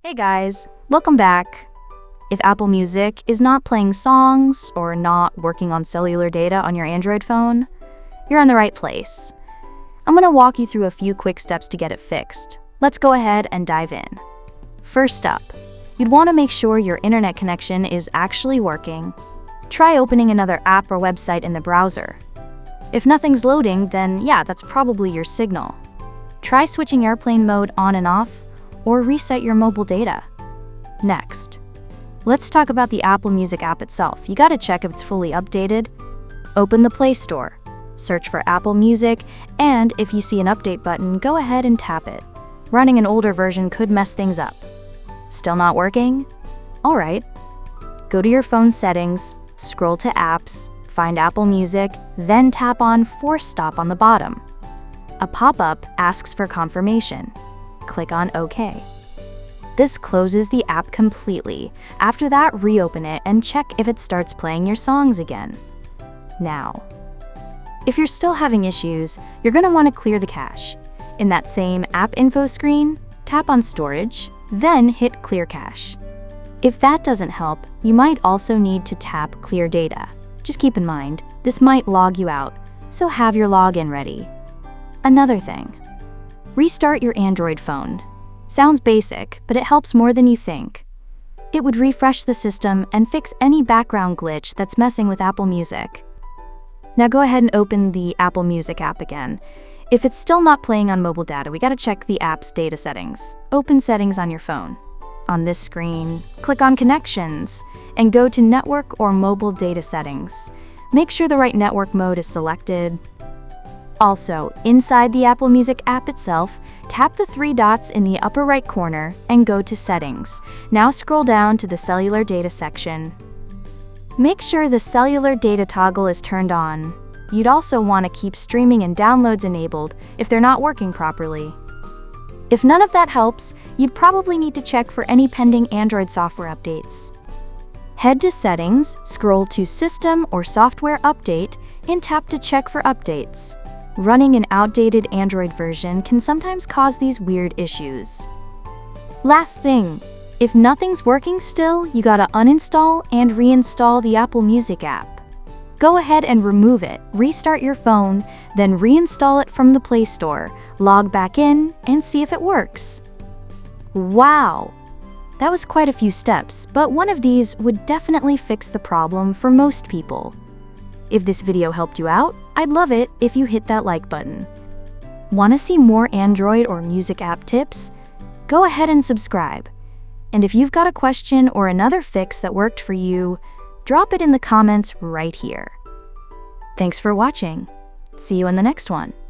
Hey guys, welcome back. If Apple Music is not playing songs or not working on cellular data on your Android phone, you're in the right place. I'm going to walk you through a few quick steps to get it fixed. Let's go ahead and dive in. First up, you'd want to make sure your internet connection is actually working. Try opening another app or website in the browser. If nothing's loading, then yeah, that's probably your signal. Try switching airplane mode on and off, or reset your mobile data. Next, let's talk about the Apple Music app itself. You gotta check if it's fully updated. Open the Play Store, search for Apple Music, and if you see an update button, go ahead and tap it. Running an older version could mess things up. Still not working? Alright. Go to your phone settings, scroll to apps, find Apple Music, then tap on Force Stop on the bottom. A pop-up asks for confirmation. Click on OK. This closes the app completely. After that, reopen it and check if it starts playing your songs again. Now, if you're still having issues, you're going to want to clear the cache. In that same App Info screen, tap on Storage, then hit Clear Cache. If that doesn't help, you might also need to tap Clear Data. Just keep in mind, this might log you out, so have your login ready. Another thing. Restart your Android phone. Sounds basic, but it helps more than you think. It would refresh the system and fix any background glitch that's messing with Apple Music. Now go ahead and open the Apple Music app again. If it's still not playing on mobile data, we gotta check the app's data settings. Open Settings on your phone. On this screen, click on Connections and go to Network or Mobile Data Settings. Make sure the right network mode is selected. Also, inside the Apple Music app itself, tap the three dots in the upper right corner and go to Settings. Now scroll down to the Cellular Data section. Make sure the Cellular Data toggle is turned on. You'd also want to keep streaming and downloads enabled if they're not working properly. If none of that helps, you'd probably need to check for any pending Android software updates. Head to Settings, scroll to System or Software Update, and tap to check for updates. Running an outdated Android version can sometimes cause these weird issues. Last thing, if nothing's working still, you gotta uninstall and reinstall the Apple Music app. Go ahead and remove it, restart your phone, then reinstall it from the Play Store, log back in, and see if it works. Wow! That was quite a few steps, but one of these would definitely fix the problem for most people. If this video helped you out, I'd love it if you hit that like button. Want to see more Android or music app tips? Go ahead and subscribe. And if you've got a question or another fix that worked for you, drop it in the comments right here. Thanks for watching. See you in the next one.